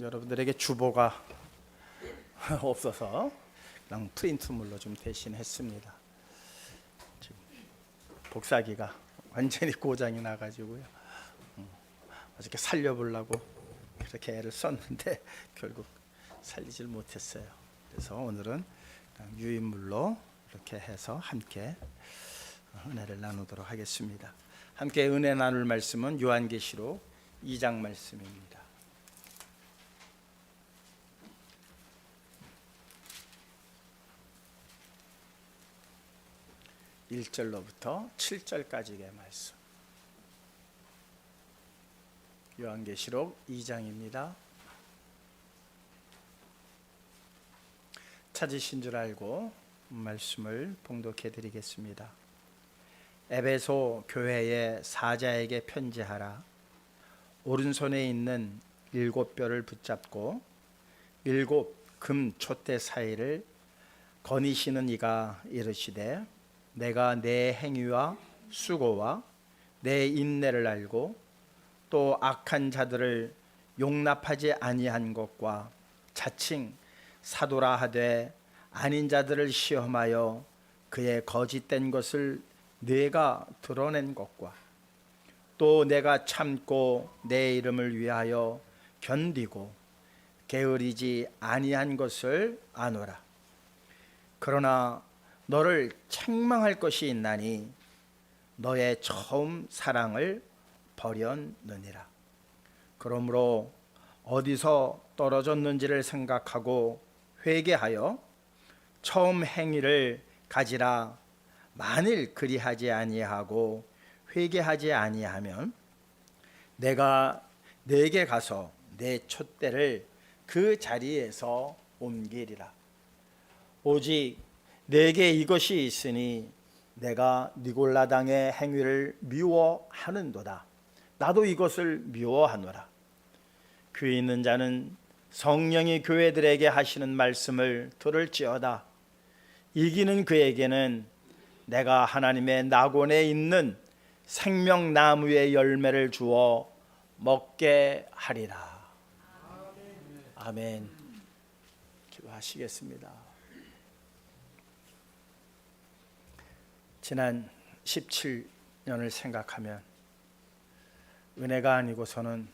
여러분들에게 주보가 없어서 그냥 프린트물로 좀 대신했습니다. 지금 복사기가 완전히 고장이 나가지고요. 어저께 살려보려고 그렇게 애를 썼는데 결국 살리질 못했어요. 그래서 오늘은 그냥 유인물로 이렇게 해서 함께 은혜를 나누도록 하겠습니다. 함께 은혜 나눌 말씀은 요한계시록 2장 말씀입니다. 1절로부터 7절까지의 말씀. 요한계시록 2장입니다. 찾으신 줄 알고 말씀을 봉독해 드리겠습니다. 에베소 교회의 사자에게 편지하라. 오른손에 있는 7뼈를 붙잡고 7 금 촛대 사이를 거니시는 이가 이르시되 내가 내 행위와 수고와 내 인내를 알고 또 악한 자들을 용납하지 아니한 것과 자칭 사도라 하되 아닌 자들을 시험하여 그의 거짓된 것을 내가 드러낸 것과 또 내가 참고 내 이름을 위하여 견디고 게으르지 아니한 것을 아노라. 그러나 너를 책망할 것이 있나니 너의 처음 사랑을 버렸느니라. 그러므로 어디서 떨어졌는지를 생각하고 회개하여 처음 행위를 가지라. 만일 그리하지 아니하고 회개하지 아니하면 내가 네게 가서 내 촛대를 그 자리에서 옮기리라. 오직 내게 이것이 있으니 내가 니골라당의 행위를 미워하는도다. 나도 이것을 미워하노라. 귀 있는 자는 성령이 교회들에게 하시는 말씀을 들을지어다. 이기는 그에게는 내가 하나님의 낙원에 있는 생명나무의 열매를 주어 먹게 하리라. 아멘. 기도하시겠습니다. 지난 17년을 생각하면 은혜가 아니고서는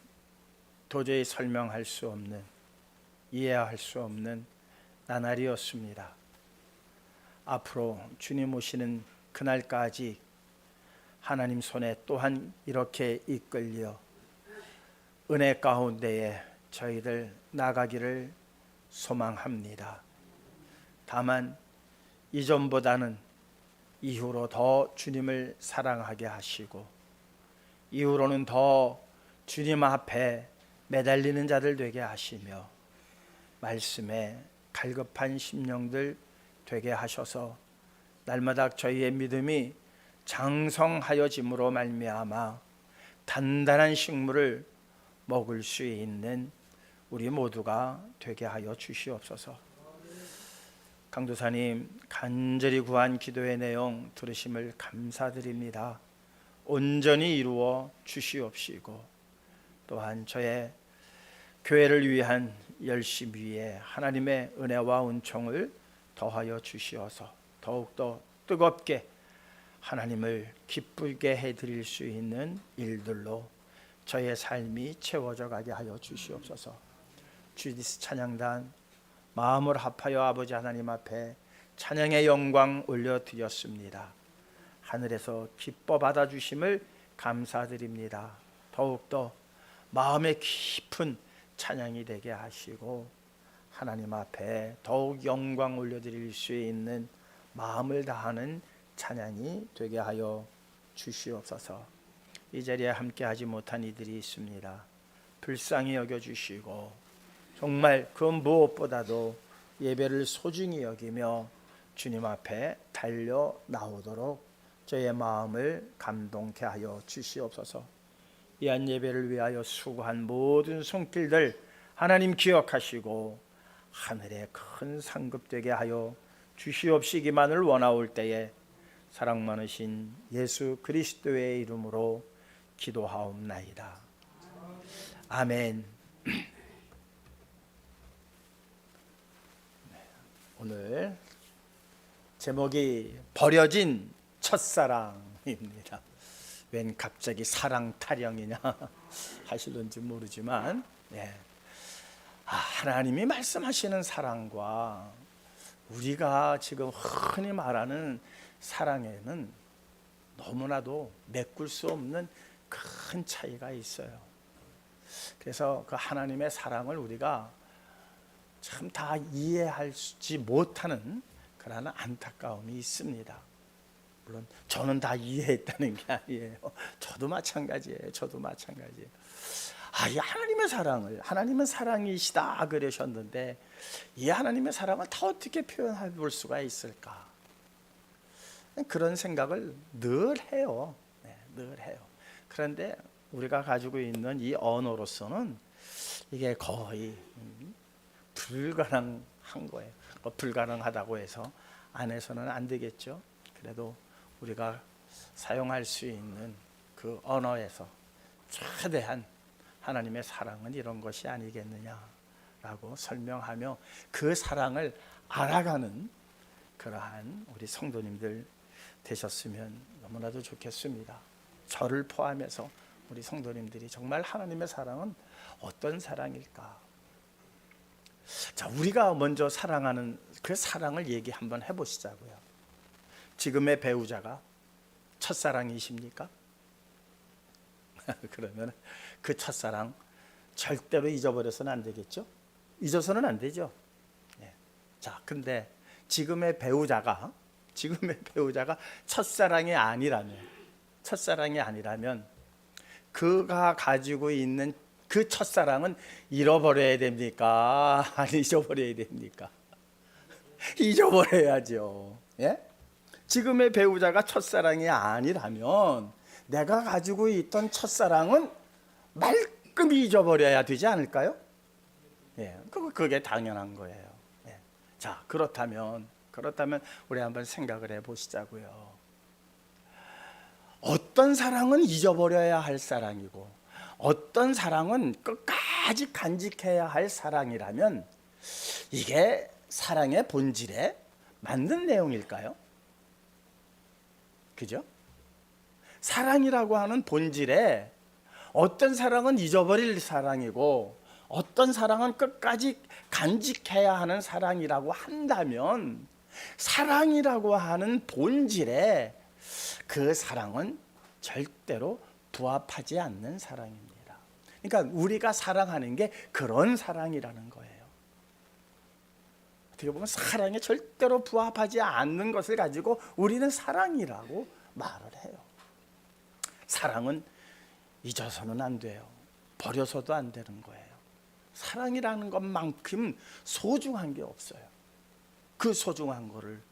도저히 설명할 수 없는, 이해할 수 없는 나날이었습니다. 앞으로 주님 오시는 그날까지 하나님 손에 또한 이렇게 이끌려 은혜 가운데에 저희들 나가기를 소망합니다. 다만 이전보다는 이후로 더 주님을 사랑하게 하시고 이후로는 더 주님 앞에 매달리는 자들 되게 하시며 말씀에 갈급한 심령들 되게 하셔서 날마다 저희의 믿음이 장성하여짐으로 말미암아 단단한 식물을 먹을 수 있는 우리 모두가 되게 하여 주시옵소서. 강도사님 간절히 구한 기도의 내용 들으심을 감사드립니다. 온전히 이루어 주시옵시고 또한 저의 교회를 위한 열심 위에 하나님의 은혜와 은총을 더하여 주시어서 더욱더 뜨겁게 하나님을 기쁘게 해드릴 수 있는 일들로 저의 삶이 채워져 가게 하여 주시옵소서. 주디스 찬양단 마음을 합하여 아버지 하나님 앞에 찬양의 영광 올려드렸습니다. 하늘에서 기뻐 받아주심을 감사드립니다. 더욱더 마음의 깊은 찬양이 되게 하시고 하나님 앞에 더욱 영광 올려드릴 수 있는 마음을 다하는 찬양이 되게 하여 주시옵소서. 이 자리에 함께하지 못한 이들이 있습니다. 불쌍히 여겨주시고 정말 그 무엇보다도 예배를 소중히 여기며 주님 앞에 달려 나오도록 저의 마음을 감동케 하여 주시옵소서. 이한 예배를 위하여 수고한 모든 손길들 하나님 기억하시고 하늘에 큰 상급되게 하여 주시옵시기만을 원하올 때에 사랑 많으신 예수 그리스도의 이름으로 기도하옵나이다. 아멘. 오늘 제목이 버려진 첫사랑입니다. 웬 갑자기 사랑 타령이냐 하실런지 모르지만, 하나님이 말씀하시는 사랑과 우리가 지금 흔히 말하는 사랑에는 너무나도 메꿀 수 없는 큰 차이가 있어요. 그래서 그 하나님의 사랑을 우리가 참 다 이해하지 못하는 그러한 안타까움이 있습니다. 물론 저는 다 이해했다는 게 아니에요. 저도 마찬가지예요. 이 하나님의 사랑을, 하나님은 사랑이시다 그러셨는데 이 하나님의 사랑을 다 어떻게 표현해 볼 수가 있을까? 그런 생각을 늘 해요. 늘 해요. 그런데 우리가 가지고 있는 이 언어로서는 이게 거의 불가능한 거예요. 불가능하다고 해서 안 해서는 안 되겠죠. 그래도 우리가 사용할 수 있는 그 언어에서 최대한 하나님의 사랑은 이런 것이 아니겠느냐라고 설명하며 그 사랑을 알아가는 그러한 우리 성도님들 되셨으면 너무나도 좋겠습니다. 저를 포함해서 우리 성도님들이 정말 하나님의 사랑은 어떤 사랑일까? 자, 우리가 먼저 사랑하는 그 사랑을 얘기 한번 해보시자고요. 지금의 배우자가 첫사랑이십니까? 그러면 그 첫사랑 절대로 잊어버려서는 안 되겠죠? 잊어서는 안 되죠. 자, 근데 지금의 배우자가 첫사랑이 아니라면 그가 가지고 있는 그 첫사랑은 잃어버려야 됩니까? 안 잊어버려야 됩니까? 잊어버려야죠. 지금의 배우자가 첫사랑이 아니라면 내가 가지고 있던 첫사랑은 말끔히 잊어버려야 되지 않을까요? 그게 당연한 거예요. 자, 그렇다면 우리 한번 생각을 해보시자고요. 어떤 사랑은 잊어버려야 할 사랑이고 어떤 사랑은 끝까지 간직해야 할 사랑이라면 이게 사랑의 본질에 맞는 내용일까요? 그죠? 사랑이라고 하는 본질에 어떤 사랑은 잊어버릴 사랑이고 어떤 사랑은 끝까지 간직해야 하는 사랑이라고 한다면 사랑이라고 하는 본질에 그 사랑은 절대로 부합하지 않는 사랑입니다. 그러니까 우리가 사랑하는 게 그런 사랑이라는 거예요. 어떻게 보면 사랑에 절대로 부합하지 않는 것을 가지고 우리는 사랑이라고 말을 해요. 사랑은 잊어서는 안 돼요. 버려서도 안 되는 거예요. 사랑이라는 것만큼 소중한 게 없어요. 그 소중한 거를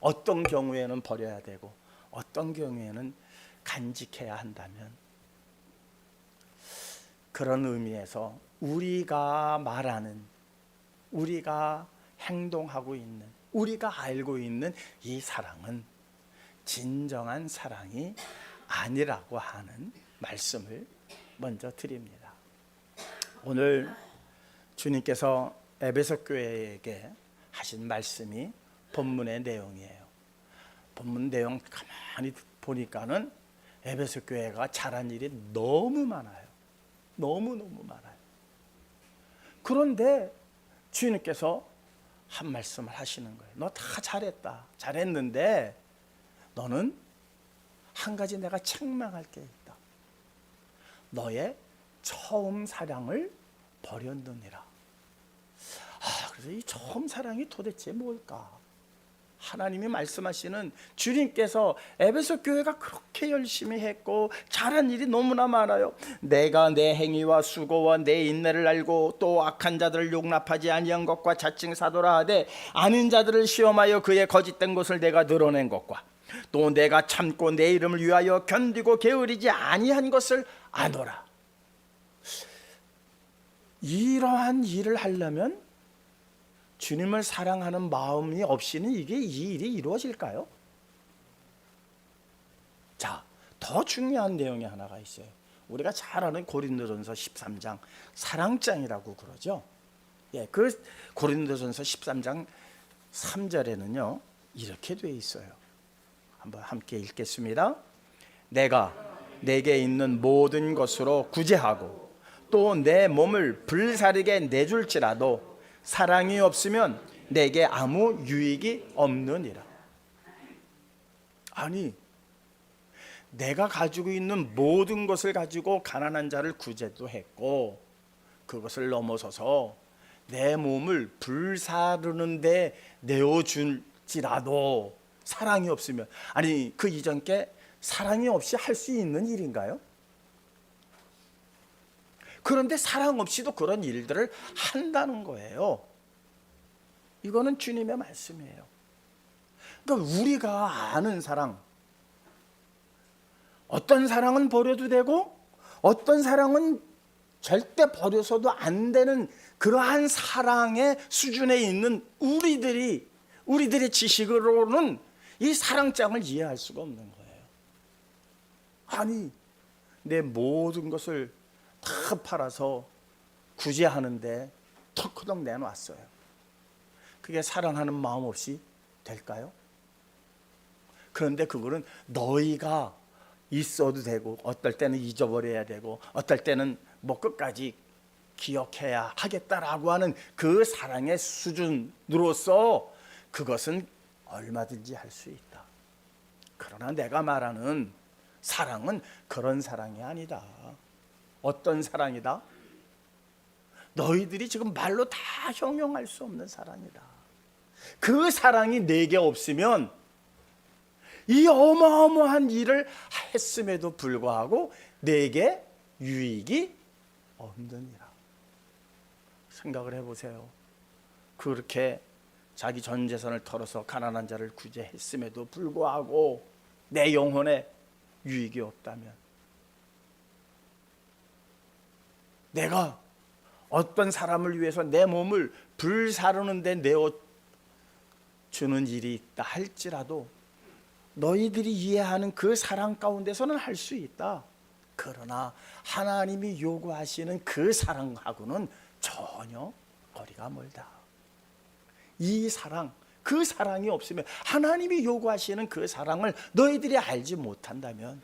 어떤 경우에는 버려야 되고 어떤 경우에는 간직해야 한다면 그런 의미에서 우리가 말하는, 우리가 행동하고 있는, 우리가 알고 있는 이 사랑은 진정한 사랑이 아니라고 하는 말씀을 먼저 드립니다. 오늘 주님께서 에베소 교회에게 하신 말씀이 본문의 내용이에요. 본문 내용 가만히 보니까는 에베소 교회가 잘한 일이 너무 많아요. 너무너무 많아요. 그런데 주님께서 한 말씀을 하시는 거예요. 너 다 잘했다. 잘했는데 너는 한 가지 내가 책망할 게 있다. 너의 처음 사랑을 버렸느니라. 그래서 이 처음 사랑이 도대체 뭘까? 하나님이 말씀하시는, 주님께서 에베소 교회가 그렇게 열심히 했고 잘한 일이 너무나 많아요. 내가 내 행위와 수고와 내 인내를 알고 또 악한 자들을 용납하지 아니한 것과 자칭 사도라 하되 아닌 자들을 시험하여 그의 거짓된 것을 내가 드러낸 것과 또 내가 참고 내 이름을 위하여 견디고 게으르지 아니한 것을 아노라. 이러한 일을 하려면 주님을 사랑하는 마음이 없이는 이 일이 이루어질까요? 자, 더 중요한 내용이 하나가 있어요. 우리가 잘 아는 고린도전서 13장 사랑장이라고 그러죠. 그 고린도전서 13장 3절에는요 이렇게 돼 있어요. 한번 함께 읽겠습니다. 내가 내게 있는 모든 것으로 구제하고 또 내 몸을 불사르게 내줄지라도 사랑이 없으면 내게 아무 유익이 없느니라. 아니, 내가 가지고 있는 모든 것을 가지고 가난한 자를 구제도 했고, 그것을 넘어서서 내 몸을 불사르는데 내어줄지라도 사랑이 없으면, 아니 그 이전께 사랑이 없이 할 수 있는 일인가요? 그런데 사랑 없이도 그런 일들을 한다는 거예요. 이거는 주님의 말씀이에요. 그러니까 우리가 아는 사랑, 어떤 사랑은 버려도 되고 어떤 사랑은 절대 버려서도 안 되는 그러한 사랑의 수준에 있는 우리들의 지식으로는 이 사랑장을 이해할 수가 없는 거예요. 아니, 내 모든 것을 다 팔아서 구제하는데 턱커덕 내놨어요. 그게 사랑하는 마음 없이 될까요? 그런데 그거는 너희가 있어도 되고 어떨 때는 잊어버려야 되고 어떨 때는 뭐 끝까지 기억해야 하겠다라고 하는 그 사랑의 수준으로서 그것은 얼마든지 할 수 있다. 그러나 내가 말하는 사랑은 그런 사랑이 아니다. 어떤 사랑이다? 너희들이 지금 말로 다 형용할 수 없는 사랑이다. 그 사랑이 내게 없으면 이 어마어마한 일을 했음에도 불구하고 내게 유익이 없느니라. 생각을 해보세요. 그렇게 자기 전 재산을 털어서 가난한 자를 구제했음에도 불구하고 내 영혼에 유익이 없다면, 내가 어떤 사람을 위해서 내 몸을 불사르는 데 내어주는 일이 있다 할지라도 너희들이 이해하는 그 사랑 가운데서는 할 수 있다. 그러나 하나님이 요구하시는 그 사랑하고는 전혀 거리가 멀다. 이 사랑, 그 사랑이 없으면, 하나님이 요구하시는 그 사랑을 너희들이 알지 못한다면,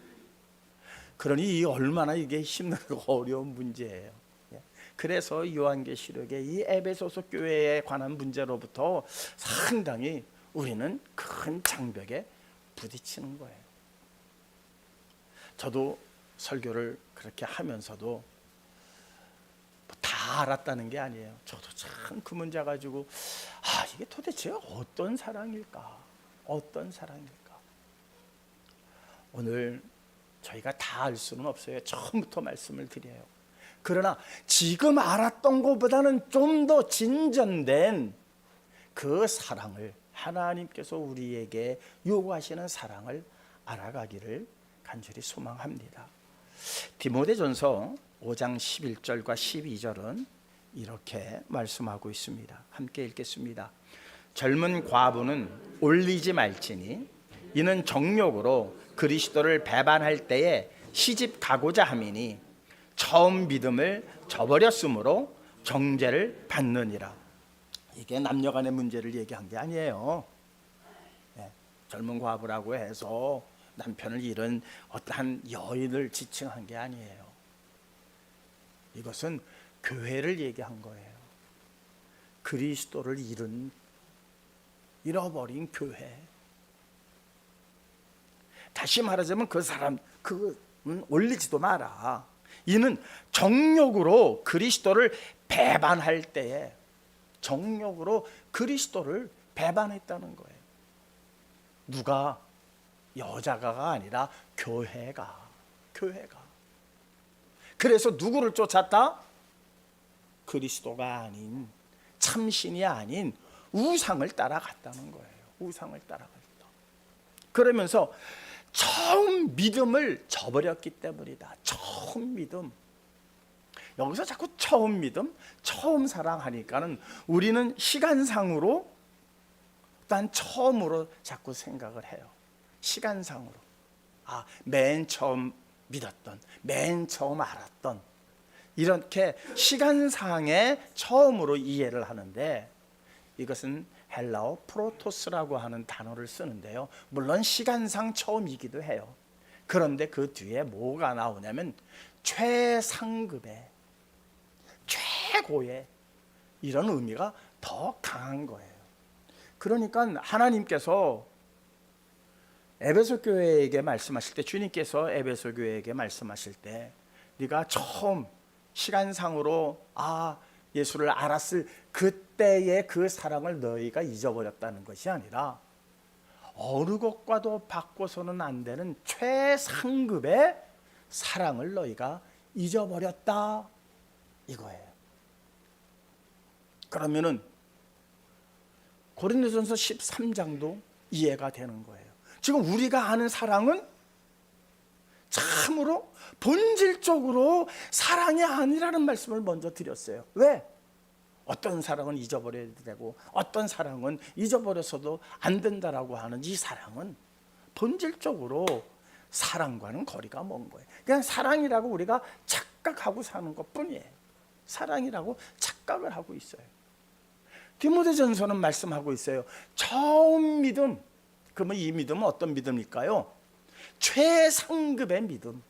그러니 이 얼마나 이게 힘들고 어려운 문제예요. 그래서 요한계시록의 이 에베소서 교회에 관한 문제로부터 상당히 우리는 큰 장벽에 부딪히는 거예요. 저도 설교를 그렇게 하면서도 다 알았다는 게 아니에요. 저도 참 그 문제 가지고 이게 도대체 어떤 사랑일까? 어떤 사랑일까? 오늘 저희가 다 알 수는 없어요. 처음부터 말씀을 드려요. 그러나 지금 알았던 것보다는 좀 더 진전된 그 사랑을, 하나님께서 우리에게 요구하시는 사랑을 알아가기를 간절히 소망합니다. 디모데전서 5장 11절과 12절은 이렇게 말씀하고 있습니다. 함께 읽겠습니다. 젊은 과부는 올리지 말지니 이는 정욕으로 그리스도를 배반할 때에 시집 가고자 함이니 처음 믿음을 저버렸으므로 정죄를 받느니라. 이게 남녀간의 문제를 얘기한 게 아니에요. 젊은 과부라고 해서 남편을 잃은 어떠한 여인을 지칭한 게 아니에요. 이것은 교회를 얘기한 거예요. 그리스도를 잃어버린 교회. 다시 말하자면 그 사람 올리지도 마라. 이는 정욕으로 그리스도를 배반할 때에, 정욕으로 그리스도를 배반했다는 거예요. 누가? 여자가 아니라 교회가. 그래서 누구를 쫓았다? 그리스도가 아닌, 참신이 아닌 우상을 따라갔다는 거예요. 우상을 따라갔다. 그러면서 처음 믿음을 저버렸기 때문이다. 처음 믿음. 여기서 자꾸 처음 믿음, 처음 사랑하니까는 우리는 시간상으로 일단 처음으로 자꾸 생각을 해요. 시간상으로. 맨 처음 믿었던, 맨 처음 알았던, 이렇게 시간상의 처음으로 이해를 하는데, 이것은 헬라어 프로토스라고 하는 단어를 쓰는데요. 물론 시간상 처음이기도 해요. 그런데 그 뒤에 뭐가 나오냐면 최상급의, 최고의 이런 의미가 더 강한 거예요. 그러니까 하나님께서 에베소 교회에게 말씀하실 때, 주님께서 에베소 교회에게 말씀하실 때 네가 처음 시간상으로 예수를 알았을 그때의 그 사랑을 너희가 잊어버렸다는 것이 아니라 어느 것과도 바꿔서는 안 되는 최상급의 사랑을 너희가 잊어버렸다 이거예요. 그러면은 고린도전서 13장도 이해가 되는 거예요. 지금 우리가 아는 사랑은 참으로 본질적으로 사랑이 아니라는 말씀을 먼저 드렸어요. 왜? 어떤 사랑은 잊어버려야 되고 어떤 사랑은 잊어버려서도 안 된다라고 하는 이 사랑은 본질적으로 사랑과는 거리가 먼 거예요. 그냥 사랑이라고 우리가 착각하고 사는 것뿐이에요. 사랑이라고 착각을 하고 있어요. 디모데전서는 말씀하고 있어요. 처음 믿음. 그러면 이 믿음은 어떤 믿음일까요? 최상급의 믿음.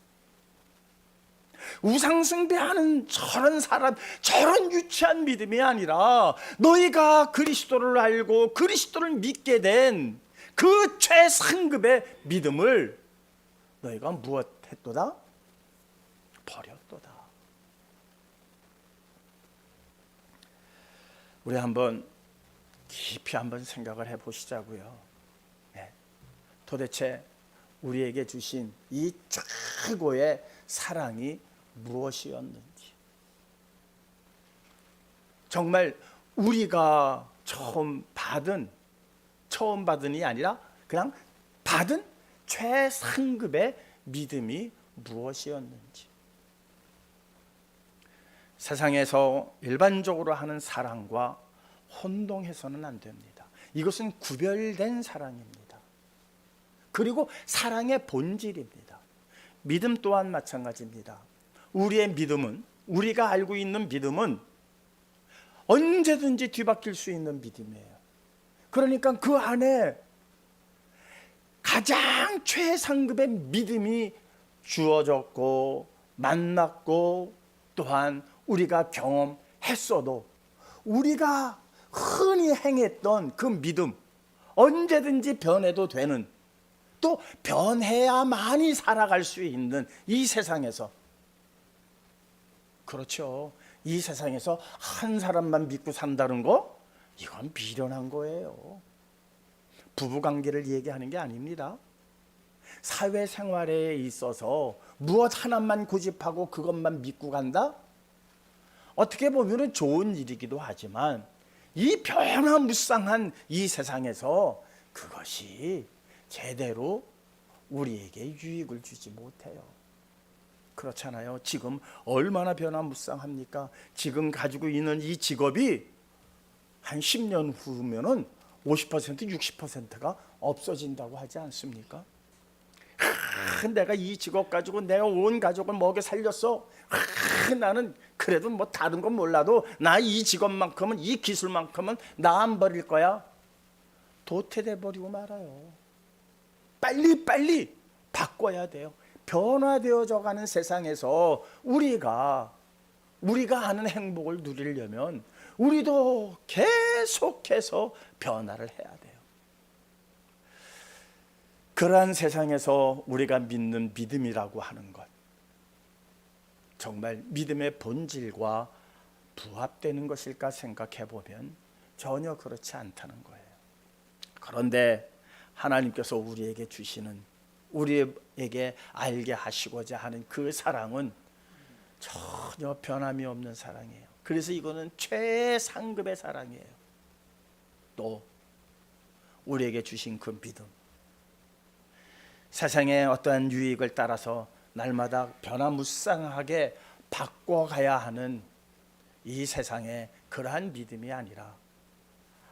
우상숭배하는 저런 사람, 저런 유치한 믿음이 아니라 너희가 그리스도를 알고 그리스도를 믿게 된 그 최상급의 믿음을 너희가 무엇했도다? 버렸도다. 우리 한번 깊이 한번 생각을 해보시자고요. 도대체 우리에게 주신 이 최고의 사랑이 무엇이었는지, 정말 우리가 처음 받은이 아니라 그냥 받은 최상급의 믿음이 무엇이었는지. 세상에서 일반적으로 하는 사랑과 혼동해서는 안 됩니다. 이것은 구별된 사랑입니다. 그리고 사랑의 본질입니다. 믿음 또한 마찬가지입니다. 우리의 믿음은, 우리가 알고 있는 믿음은 언제든지 뒤바뀔 수 있는 믿음이에요. 그러니까 그 안에 가장 최상급의 믿음이 주어졌고 만났고 또한 우리가 경험했어도 우리가 흔히 행했던 그 믿음 언제든지 변해도 되는, 또 변해야만이 살아갈 수 있는 이 세상에서, 그렇죠, 이 세상에서 한 사람만 믿고 산다는 거, 이건 미련한 거예요. 부부관계를 얘기하는 게 아닙니다. 사회생활에 있어서 무엇 하나만 고집하고 그것만 믿고 간다? 어떻게 보면 좋은 일이기도 하지만 이 변화무쌍한 이 세상에서 그것이 제대로 우리에게 유익을 주지 못해요. 그렇잖아요. 지금 얼마나 변화무쌍합니까? 지금 가지고 있는 이 직업이 한 10년 후면은 50%, 60%가 없어진다고 하지 않습니까? 내가 이 직업 가지고 내가 온 가족을 먹여 살렸어. 나는 그래도 뭐 다른 건 몰라도 나 이 직업만큼은, 이 기술만큼은 나 안 버릴 거야. 도태돼 버리고 말아요. 빨리 바꿔야 돼요. 변화되어져 가는 세상에서 우리가 아는 행복을 누리려면 우리도 계속해서 변화를 해야 돼요. 그러한 세상에서 우리가 믿는 믿음이라고 하는 것, 정말 믿음의 본질과 부합되는 것일까 생각해 보면 전혀 그렇지 않다는 거예요. 그런데 하나님께서 우리에게 주시는, 우리에게 알게 하시고자 하는 그 사랑은 전혀 변함이 없는 사랑이에요. 그래서 이거는 최상급의 사랑이에요. 또 우리에게 주신 그 믿음, 세상의 어떠한 유익을 따라서 날마다 변화무쌍하게 바꿔가야 하는 이 세상에 그러한 믿음이 아니라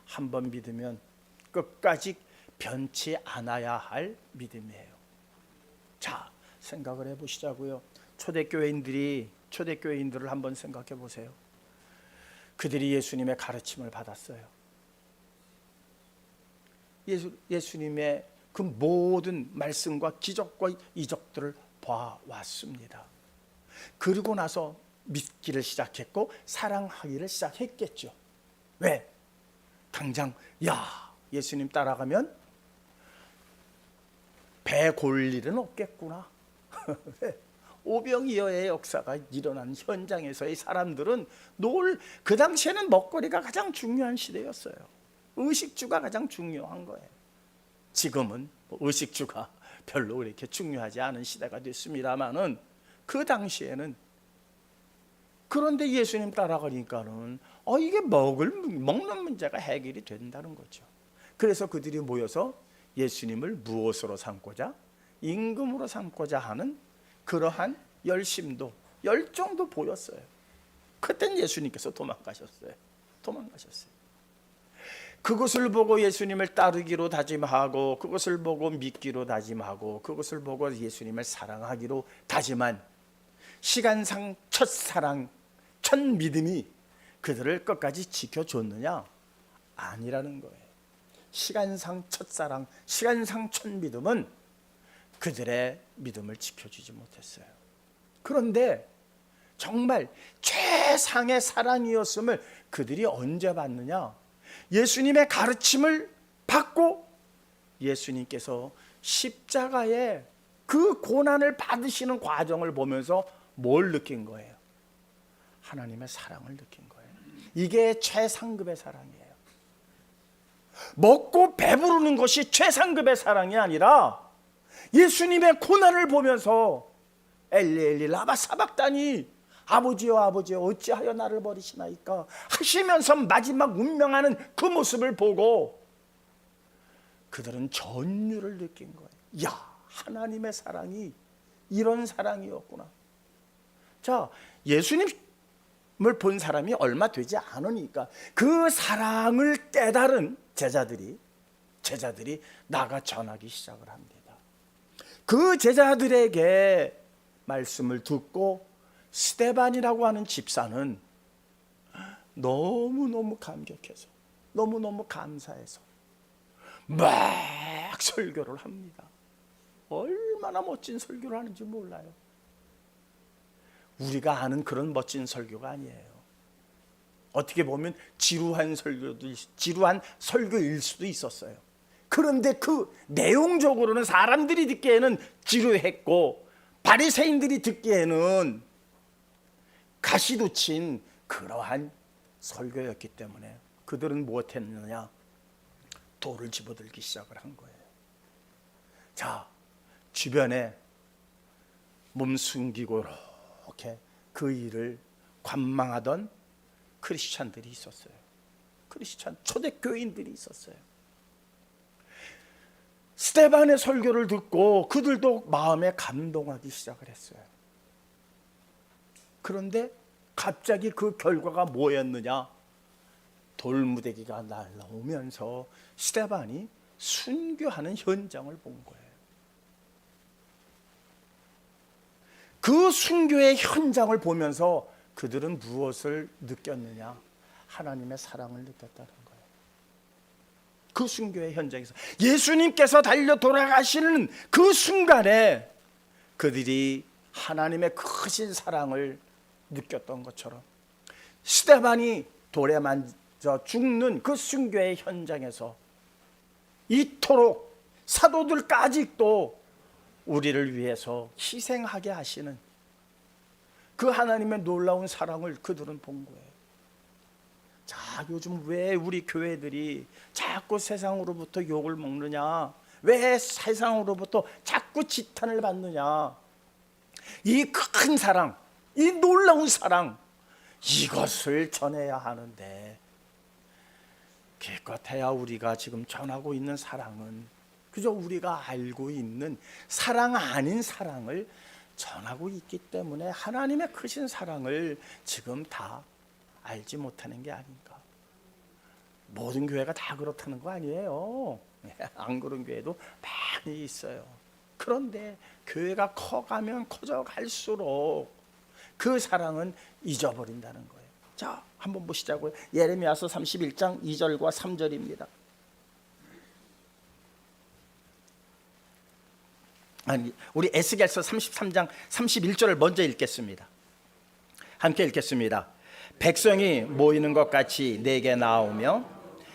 한 번 믿으면 끝까지 변치 않아야 할 믿음이에요. 자, 생각을 해보시자고요. 초대교회인들을 한번 생각해 보세요. 그들이 예수님의 가르침을 받았어요. 예수님의 그 모든 말씀과 기적과 이적들을 봐왔습니다. 그리고 나서 믿기를 시작했고 사랑하기를 시작했겠죠. 왜? 당장 예수님 따라가면 배 골 일은 없겠구나. 오병이어의 역사가 일어난 현장에서의 사람들은 그 당시에는 먹거리가 가장 중요한 시대였어요. 의식주가 가장 중요한 거예요. 지금은 의식주가 별로 그렇게 중요하지 않은 시대가 됐습니다만은 그 당시에는, 그런데 예수님 따라가니까는 이게 먹는 문제가 해결이 된다는 거죠. 그래서 그들이 모여서 예수님을 무엇으로 삼고자? 임금으로 삼고자 하는 그러한 열정도 보였어요. 그땐 예수님께서 도망가셨어요. 그것을 보고 예수님을 따르기로 다짐하고, 그것을 보고 믿기로 다짐하고, 그것을 보고 예수님을 사랑하기로 다짐한 시간상 첫사랑, 첫 믿음이 그들을 끝까지 지켜줬느냐? 아니라는 거예요. 시간상 첫사랑, 시간상 첫 믿음은 그들의 믿음을 지켜주지 못했어요. 그런데 정말 최상의 사랑이었음을 그들이 언제 받느냐? 예수님의 가르침을 받고 예수님께서 십자가에 그 고난을 받으시는 과정을 보면서 뭘 느낀 거예요? 하나님의 사랑을 느낀 거예요. 이게 최상급의 사랑이에요. 먹고 배부르는 것이 최상급의 사랑이 아니라 예수님의 고난을 보면서 엘리 엘리 라마 사박다니, 아버지여 아버지여 어찌하여 나를 버리시나이까 하시면서 마지막 운명하는 그 모습을 보고 그들은 전율을 느낀 거예요. 하나님의 사랑이 이런 사랑이었구나. 자, 예수님을 본 사람이 얼마 되지 않으니까 그 사랑을 깨달은 제자들이 나가 전하기 시작을 합니다. 그 제자들에게 말씀을 듣고 스데반이라고 하는 집사는 너무너무 감격해서, 너무너무 감사해서 막 설교를 합니다. 얼마나 멋진 설교를 하는지 몰라요. 우리가 아는 그런 멋진 설교가 아니에요. 어떻게 보면 지루한 설교일 수도 있었어요. 그런데 그 내용적으로는 사람들이 듣기에는 지루했고 바리새인들이 듣기에는 가시돋친 그러한 설교였기 때문에 그들은 무엇했느냐? 돌을 집어들기 시작을 한 거예요. 자, 주변에 몸 숨기고 이렇게 그 일을 관망하던 크리스찬들이 있었어요. 초대교인들이 있었어요. 스데반의 설교를 듣고 그들도 마음에 감동하기 시작을 했어요. 그런데 갑자기 그 결과가 뭐였느냐? 돌무더기가 날라오면서 스데반이 순교하는 현장을 본 거예요. 그 순교의 현장을 보면서 그들은 무엇을 느꼈느냐? 하나님의 사랑을 느꼈다는 거예요. 그 순교의 현장에서 예수님께서 달려 돌아가시는 그 순간에 그들이 하나님의 크신 사랑을 느꼈던 것처럼 스데반이 돌에 만져 죽는 그 순교의 현장에서 이토록 사도들까지도 우리를 위해서 희생하게 하시는 그 하나님의 놀라운 사랑을 그들은 본 거예요. 자, 요즘 왜 우리 교회들이 자꾸 세상으로부터 욕을 먹느냐? 왜 세상으로부터 자꾸 지탄을 받느냐? 이 큰 사랑, 이 놀라운 사랑, 이것을 전해야 하는데 기껏해야 우리가 지금 전하고 있는 사랑은 그저 우리가 알고 있는 사랑 아닌 사랑을 전하고 있기 때문에 하나님의 크신 사랑을 지금 다 알지 못하는 게 아닌가. 모든 교회가 다 그렇다는 거 아니에요. 안 그런 교회도 많이 있어요. 그런데 교회가 커가면 커져갈수록 그 사랑은 잊어버린다는 거예요. 자, 한번 보시자고요. 예레미야서 31장 2절과 3절입니다. 우리 에스겔서 33장 31절을 먼저 읽겠습니다. 함께 읽겠습니다. 백성이 모이는 것 같이 내게 나오며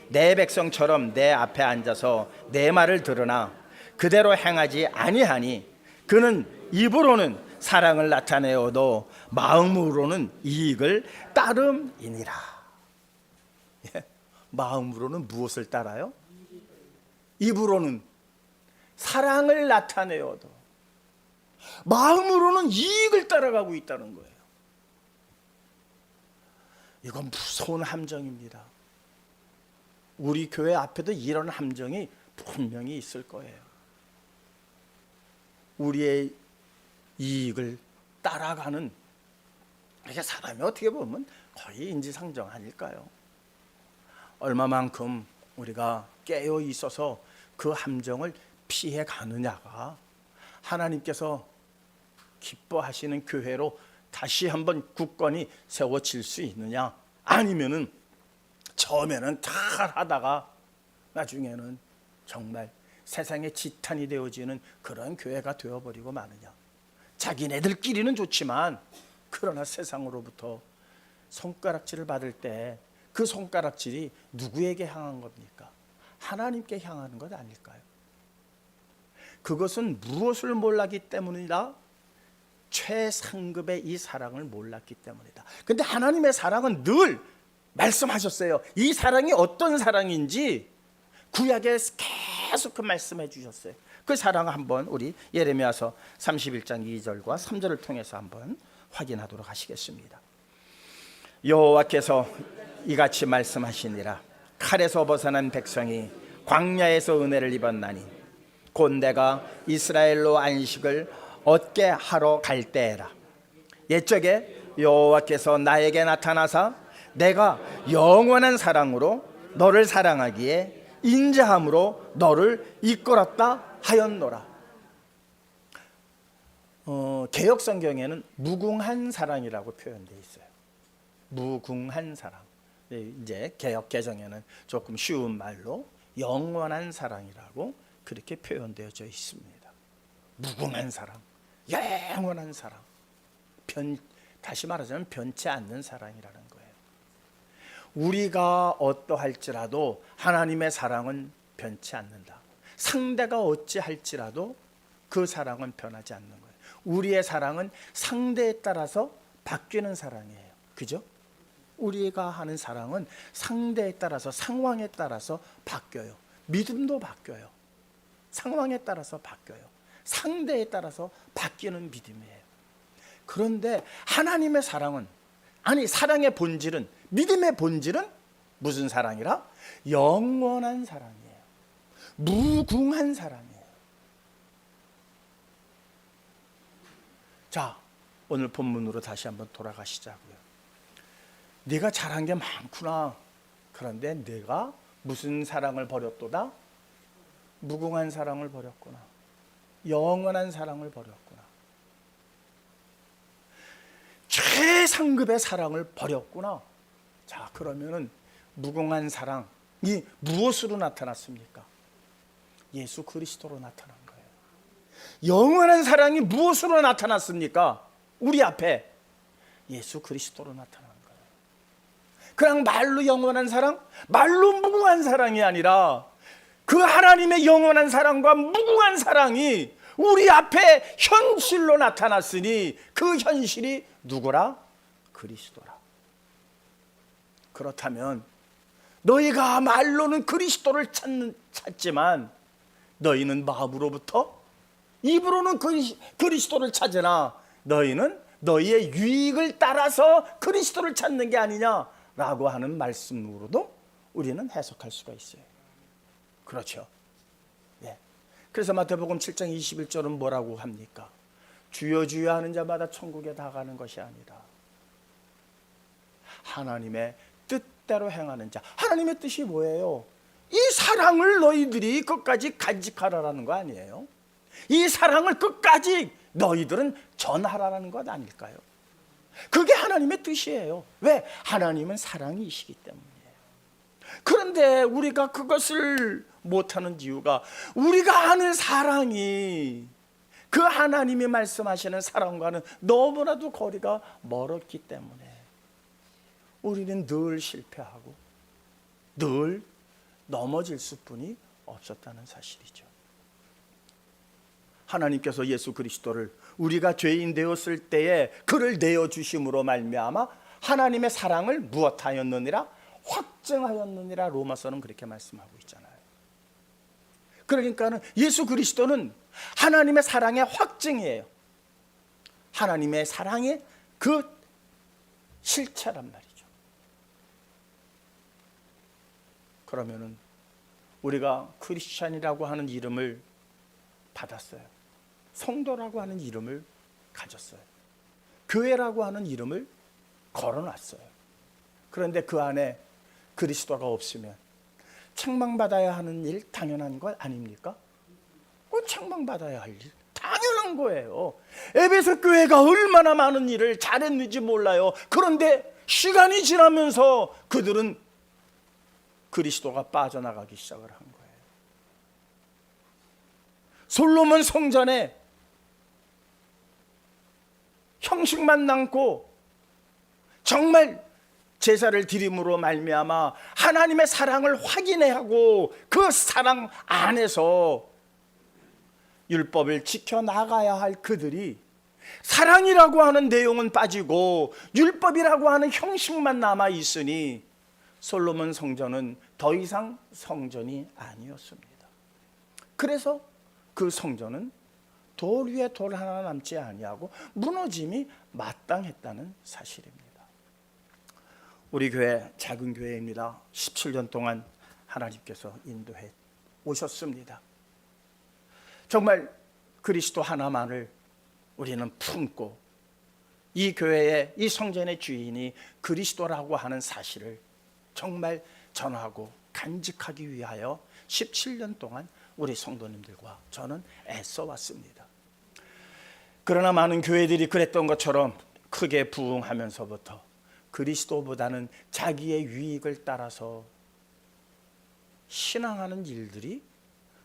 내 백성처럼 내 앞에 앉아서 내 말을 들으나 그대로 행하지 아니하니 그는 입으로는 사랑을 나타내어도 마음으로는 이익을 따름이니라. 마음으로는 무엇을 따라요? 입으로는 사랑을 나타내어도 마음으로는 이익을 따라가고 있다는 거예요. 이건 무서운 함정입니다. 우리 교회 앞에도 이런 함정이 분명히 있을 거예요. 우리의 이익을 따라가는, 이게 사람이 어떻게 보면 거의 인지상정 아닐까요? 얼마만큼 우리가 깨어 있어서 그 함정을 피해 가느냐가 하나님께서 기뻐하시는 교회로 다시 한번 굳건히 세워질 수 있느냐, 아니면은 처음에는 잘 하다가 나중에는 정말 세상의 지탄이 되어지는 그런 교회가 되어버리고 마느냐. 자기네들끼리는 좋지만 그러나 세상으로부터 손가락질을 받을 때 그 손가락질이 누구에게 향한 겁니까? 하나님께 향하는 것 아닐까요? 그것은 무엇을 몰랐기 때문이다? 최상급의 이 사랑을 몰랐기 때문이다. 근데 하나님의 사랑은 늘 말씀하셨어요. 이 사랑이 어떤 사랑인지 구약에 계속 그 말씀해 주셨어요. 그 사랑 한번 우리 예레미야서 31장 2절과 3절을 통해서 한번 확인하도록 하시겠습니다. 여호와께서 이같이 말씀하시니라. 칼에서 벗어난 백성이 광야에서 은혜를 입었나니 곧 내가 이스라엘로 안식을 얻게 하러 갈 때에라. 옛적에 여호와께서 나에게 나타나사 내가 영원한 사랑으로 너를 사랑하기에 인자함으로 너를 이끌었다 하였노라. 개역 성경에는 무궁한 사랑이라고 표현되어 있어요. 무궁한 사랑. 이제 개역 개정에는 조금 쉬운 말로 영원한 사랑이라고 그렇게 표현되어져 있습니다. 무궁한 사랑, 영원한 사랑, 다시 말하자면 변치 않는 사랑이라는 거예요. 우리가 어떠할지라도 하나님의 사랑은 변치 않는다. 상대가 어찌할지라도 그 사랑은 변하지 않는 거예요. 우리의 사랑은 상대에 따라서 바뀌는 사랑이에요. 그죠? 우리가 하는 사랑은 상대에 따라서, 상황에 따라서 바뀌어요. 믿음도 바뀌어요. 상황에 따라서 바뀌어요. 상대에 따라서 바뀌는 믿음이에요. 그런데 하나님의 사랑은, 아니 사랑의 본질은, 믿음의 본질은 무슨 사랑이라? 영원한 사랑이에요. 무궁한 사랑이에요. 자, 오늘 본문으로 다시 한번 돌아가시자고요. 네가 잘한 게 많구나. 그런데 내가 무슨 사랑을 버렸도다? 무궁한 사랑을 버렸구나. 영원한 사랑을 버렸구나. 최상급의 사랑을 버렸구나. 자, 그러면은 무궁한 사랑이 무엇으로 나타났습니까? 예수 그리스도로 나타난 거예요. 영원한 사랑이 무엇으로 나타났습니까? 우리 앞에 예수 그리스도로 나타난 거예요. 그냥 말로 영원한 사랑, 말로 무궁한 사랑이 아니라 그 하나님의 영원한 사랑과 무궁한 사랑이 우리 앞에 현실로 나타났으니 그 현실이 누구라? 그리스도라. 그렇다면 너희가 말로는 그리스도를 찾지만 너희는 마음으로부터, 입으로는 그리스도를 찾으나 너희는 너희의 유익을 따라서 그리스도를 찾는 게 아니냐라고 하는 말씀으로도 우리는 해석할 수가 있어요. 그렇죠. 예. 그래서 마태복음 7장 21절은 뭐라고 합니까? 주여 주여 하는 자마다 천국에 다 가는 것이 아니라 하나님의 뜻대로 행하는 자. 하나님의 뜻이 뭐예요? 이 사랑을 너희들이 끝까지 간직하라라는 거 아니에요? 이 사랑을 끝까지 너희들은 전하라라는 것 아닐까요? 그게 하나님의 뜻이에요. 왜? 하나님은 사랑이시기 때문이에요. 그런데 우리가 그것을 못하는 이유가, 우리가 아는 사랑이 그 하나님이 말씀하시는 사랑과는 너무나도 거리가 멀었기 때문에 우리는 늘 실패하고 늘 넘어질 수뿐이 없었다는 사실이죠. 하나님께서 예수 그리스도를 우리가 죄인 되었을 때에 그를 내어주심으로 말미암아 하나님의 사랑을 무엇하였느니라? 확증하였느니라. 로마서는 그렇게 말씀하고 있잖아요. 그러니까는 예수 그리스도는 하나님의 사랑의 확증이에요. 하나님의 사랑의 그 실체란 말이죠. 그러면은 우리가 크리스찬이라고 하는 이름을 받았어요. 성도라고 하는 이름을 가졌어요. 교회라고 하는 이름을 걸어놨어요. 그런데 그 안에 그리스도가 없으면 책망받아야 하는 일 당연한 것 아닙니까? 그건 책망받아야 할 일 당연한 거예요. 에베소 교회가 얼마나 많은 일을 잘했는지 몰라요. 그런데 시간이 지나면서 그들은 그리스도가 빠져나가기 시작을 한 거예요. 솔로몬 성전에 형식만 남고 정말 제사를 드림으로 말미암아 하나님의 사랑을 확인해야 하고 그 사랑 안에서 율법을 지켜나가야 할 그들이 사랑이라고 하는 내용은 빠지고 율법이라고 하는 형식만 남아 있으니 솔로몬 성전은 더 이상 성전이 아니었습니다. 그래서 그 성전은 돌 위에 돌 하나 남지 아니하고 무너짐이 마땅했다는 사실입니다. 우리 교회 작은 교회입니다. 17년 동안 하나님께서 인도해 오셨습니다. 정말 그리스도 하나만을 우리는 품고 이 교회의 이 성전의 주인이 그리스도라고 하는 사실을 정말 전하고 간직하기 위하여 17년 동안 우리 성도님들과 저는 애써 왔습니다. 그러나 많은 교회들이 그랬던 것처럼 크게 부흥하면서부터 그리스도보다는 자기의 유익을 따라서 신앙하는 일들이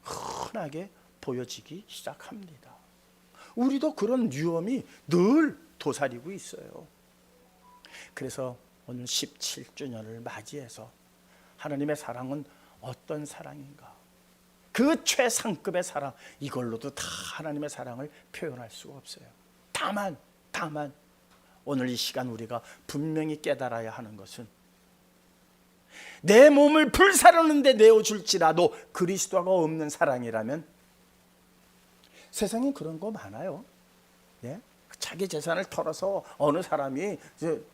흔하게 보여지기 시작합니다. 우리도 그런 위험이 늘 도사리고 있어요. 그래서 오늘 17주년을 맞이해서 하나님의 사랑은 어떤 사랑인가? 그 최상급의 사랑, 이걸로도 다 하나님의 사랑을 표현할 수가 없어요. 다만 오늘 이 시간 우리가 분명히 깨달아야 하는 것은 내 몸을 불사르는데 내어줄지라도 그리스도가 없는 사랑이라면, 세상에 그런 거 많아요. 예? 자기 재산을 털어서 어느 사람이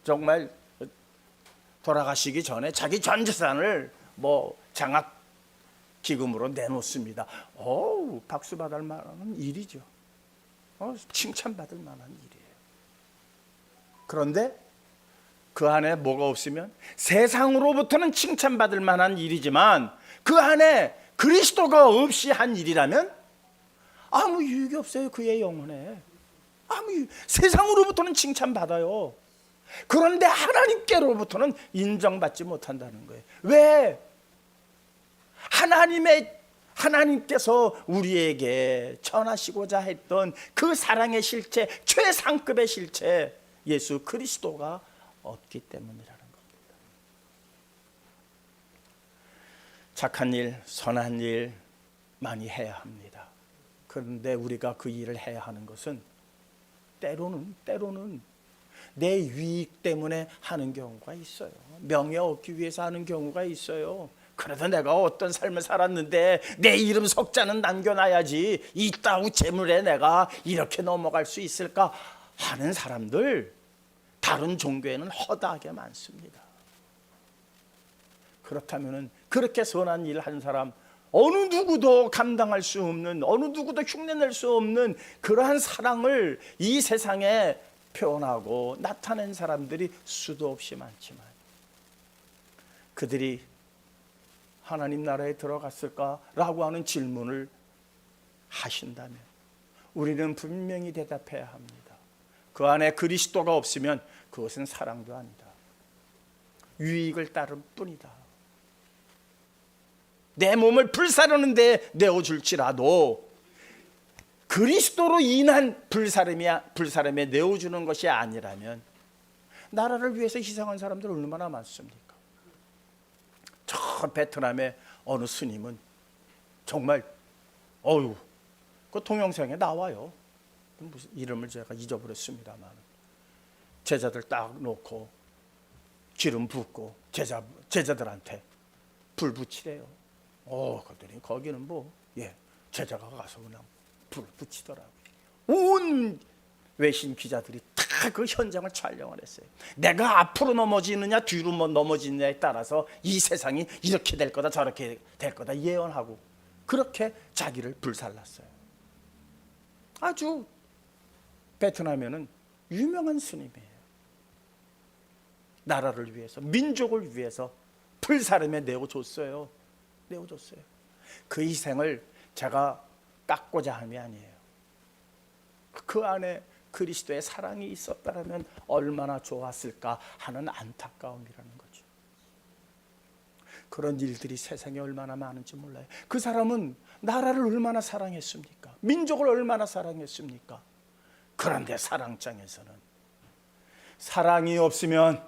정말 돌아가시기 전에 자기 전 재산을 장학 기금으로 내놓습니다. 박수 받을 만한 일이죠. 칭찬받을 만한 일이에요. 그런데 그 안에 뭐가 없으면 세상으로부터는 칭찬받을 만한 일이지만 그 안에 그리스도가 없이 한 일이라면 아무 유익이 없어요. 그의 영혼에 세상으로부터는 칭찬받아요. 그런데 하나님께로부터는 인정받지 못한다는 거예요. 왜? 하나님께서 우리에게 전하시고자 했던 그 사랑의 실체, 최상급의 실체 예수 그리스도가 없기 때문이라는 겁니다. 착한 일, 선한 일 많이 해야 합니다. 그런데 우리가 그 일을 해야 하는 것은 때로는 내 유익 때문에 하는 경우가 있어요. 명예 얻기 위해서 하는 경우가 있어요. 그래도 내가 어떤 삶을 살았는데 내 이름 석자는 남겨놔야지, 이따구 재물에 내가 이렇게 넘어갈 수 있을까 하는 사람들, 다른 종교에는 허다하게 많습니다. 그렇다면 그렇게 선한 일을 한 사람, 어느 누구도 감당할 수 없는, 어느 누구도 흉내낼 수 없는 그러한 사랑을 이 세상에 표현하고 나타낸 사람들이 수도 없이 많지만, 그들이 하나님 나라에 들어갔을까라고 하는 질문을 하신다면 우리는 분명히 대답해야 합니다. 그 안에 그리스도가 없으면 그것은 사랑도 아니다. 유익을 따를 뿐이다. 내 몸을 불사르는 데 내어줄지라도 그리스도로 인한 불사름에 내어주는 것이 아니라면 나라를 위해서 희생한 사람들 얼마나 많습니까? 저 베트남의 어느 스님은 정말 그 동영상에 나와요. 무슨 이름을 제가 잊어버렸습니다만, 제자들 딱 놓고 기름 붓고 제자들한테 불 붙이래요. 그랬더니 거기는 제자가 가서 그냥 불 붙이더라고요. 온 외신 기자들이 다 그 현장을 촬영을 했어요. 내가 앞으로 넘어지느냐 뒤로 넘어지느냐에 따라서 이 세상이 이렇게 될 거다 저렇게 될 거다 예언하고 그렇게 자기를 불살랐어요. 아주 베트남에는 유명한 스님이에요. 나라를 위해서, 민족을 위해서 불사름에 내어줬어요. 그 희생을 제가 깎고자 함이 아니에요. 그 안에 그리스도의 사랑이 있었다면 얼마나 좋았을까 하는 안타까움이라는 거죠. 그런 일들이 세상에 얼마나 많은지 몰라요. 그 사람은 나라를 얼마나 사랑했습니까? 민족을 얼마나 사랑했습니까? 그런데 사랑장에서는 사랑이 없으면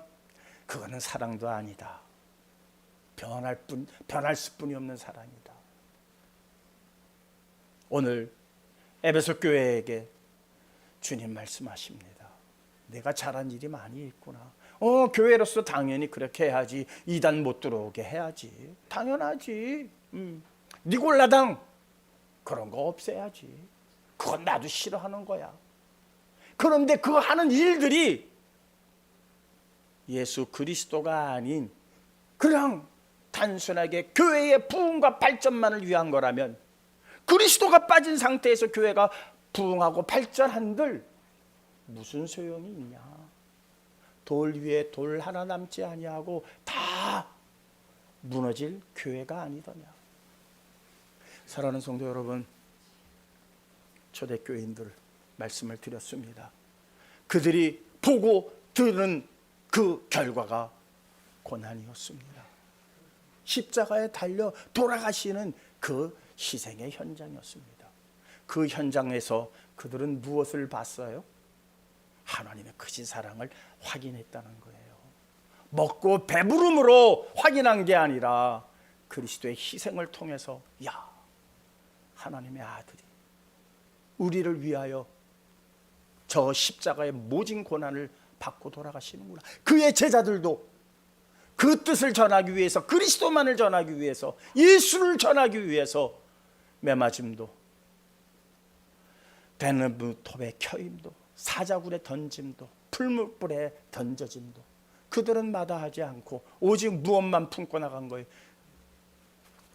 그거는 사랑도 아니다. 변할 수뿐이 없는 사랑이다. 오늘 에베소 교회에게 주님 말씀하십니다. 내가 잘한 일이 많이 있구나. 교회로서 당연히 그렇게 해야지. 이단 못 들어오게 해야지. 당연하지. 니골라당 그런 거 없애야지. 그건 나도 싫어하는 거야. 그런데 그 하는 일들이 예수 그리스도가 아닌 그냥 단순하게 교회의 부흥과 발전만을 위한 거라면, 그리스도가 빠진 상태에서 교회가 부흥하고 발전한들 무슨 소용이 있냐. 돌 위에 돌 하나 남지 아니하고 다 무너질 교회가 아니더냐. 사랑하는 성도 여러분, 초대교인들 말씀을 드렸습니다. 그들이 보고 들은 그 결과가 고난이었습니다. 십자가에 달려 돌아가시는 그 희생의 현장이었습니다. 그 현장에서 그들은 무엇을 봤어요? 하나님의 크신 사랑을 확인했다는 거예요. 먹고 배부름으로 확인한 게 아니라 그리스도의 희생을 통해서, 하나님의 아들이 우리를 위하여 저 십자가의 모진 고난을 받고 돌아가시는구나. 그의 제자들도 그 뜻을 전하기 위해서, 그리스도만을 전하기 위해서, 예수를 전하기 위해서 매맞음도, 베네무톱의 켜임도, 사자굴에 던짐도, 풀무불에 던져짐도 그들은 마다하지 않고 오직 무엇만 품고 나간 거예요?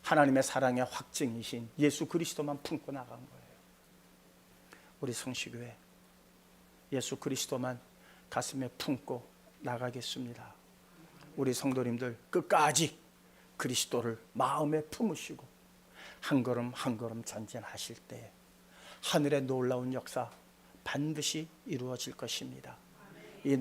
하나님의 사랑의 확증이신 예수 그리스도만 품고 나간 거예요. 우리 성시교회 예수 그리스도만 가슴에 품고 나가겠습니다. 우리 성도님들 끝까지 그리스도를 마음에 품으시고 한 걸음 한 걸음 전진하실 때 하늘의 놀라운 역사 반드시 이루어질 것입니다. 이